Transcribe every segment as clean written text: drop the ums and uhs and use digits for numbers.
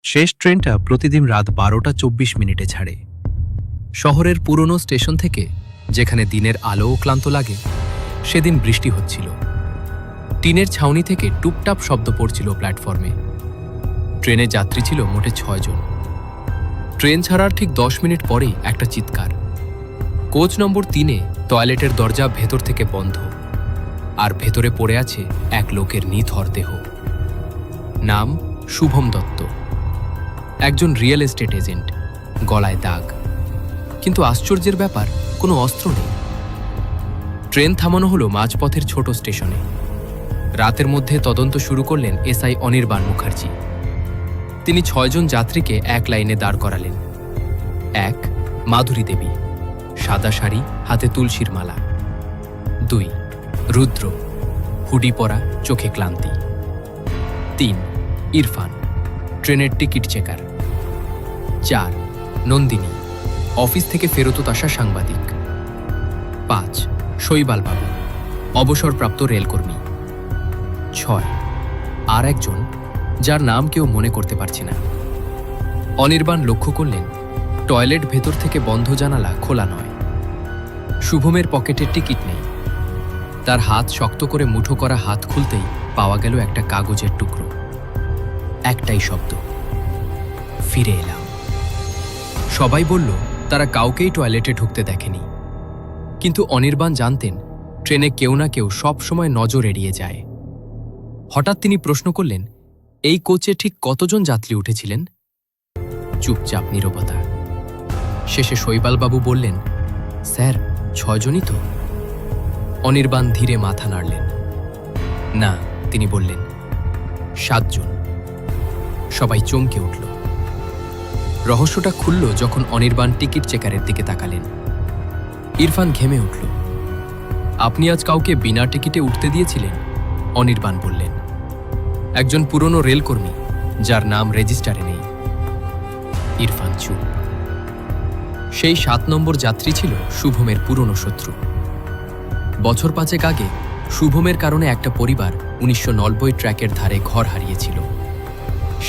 শেষ ট্রেনটা প্রতিদিন রাত 12:24 ছাড়ে। শহরের পুরনো স্টেশন থেকে, যেখানে দিনের আলোও ক্লান্ত লাগে, সেদিন বৃষ্টি হচ্ছিল। টিনের ছাউনি থেকে টুপটাপ শব্দ পড়ছিল প্ল্যাটফর্মে। ট্রেনে যাত্রী ছিল মোটে 6 জন। ট্রেন ছাড়ার ঠিক 10 মিনিট পরেই একটা চিৎকার। কোচ নম্বর 3-এ টয়লেটের দরজা ভেতর থেকে বন্ধ, আর ভেতরে পড়ে আছে এক লোকের নিথর দেহ। নাম শুভম দত্ত, একজন রিয়েল এস্টেট এজেন্ট, গলায় দাগ। কিন্তু আশ্চর্যের ব্যাপার, কোনো অস্ত্র নেই। ট্রেন থামানো হলো মাঝপথের ছোট স্টেশনে। রাতের মধ্যে তদন্ত শুরু করলেন এসআই অনির্বাণ মুখার্জি। তিনি 6 জন যাত্রীকে এক লাইনে দাঁড় করালেন। 1 মাধুরী দেবী, সাদা শাড়ি, হাতে তুলসীর মালা। 2 রুদ্র, হুডি পরা, চোখে ক্লান্তি। 3 ইরফান, ট্রেনের টিকিট চেকার। 4 নন্দিনী, অফিস থেকে ফেরত আসা সাংবাদিক। 5 শৈবাল বাবু, অবসরপ্রাপ্ত রেলকর্মী। 6 আর একজন, যার নাম কেউ মনে করতে পারছে না। অনির্বাণ লক্ষ্য করলেন টয়লেট ভেতর থেকে বন্ধ, জানালা খোলা নয়। শুভমের পকেটের টিকিট নেই। তার হাত শক্ত করে মুঠো করা হাত খুলতেই পাওয়া গেল একটা কাগজের টুকরো। একটাই শব্দ, ফিরে এলাম। সবাই বলল তারা কাউকেই টয়লেটে ঢুকতে দেখেনি, কিন্তু অনির্বাণ জানতেন ট্রেনে কেউ না কেউ সব সময় নজর এড়িয়ে যায়। হঠাৎ তিনি প্রশ্ন করলেন, এই কোচে ঠিক কতজন যাত্রী উঠেছিলেন? চুপচাপ নীরবতা। শেষে শৈবালবাবু বললেন, স্যার, 6 জনই তো। অনির্বাণ ধীরে মাথা নাড়লেন। না, তিনি বললেন, 7 জন। সবাই চমকে উঠল। রহস্যটা খুলল যখন অনির্বাণ টিকিট চেকারের দিকে তাকালেন। ইরফান ঘেমে উঠল। আপনি আজ কাউকে বিনা টিকিটে উঠতে দিয়েছিলেন? অনির্বাণ বললেন। একজন পুরনো রেলকর্মী, যার নাম রেজিস্টারে নেই। ইরফান চুপ। সেই 7 নম্বর যাত্রী ছিল শুভমের পুরনো শত্রু। বছর 5 আগে শুভমের কারণে একটা পরিবার 1990 ট্র্যাকের ধারে ঘর হারিয়েছিল।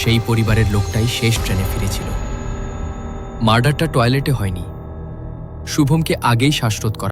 সেই পরিবারের লোকটাই শেষ ট্রেনে ফিরেছিল। মার্ডারটা টয়লেটে হয়নি, শুভমকে আগেই শ্বাসরোধ করা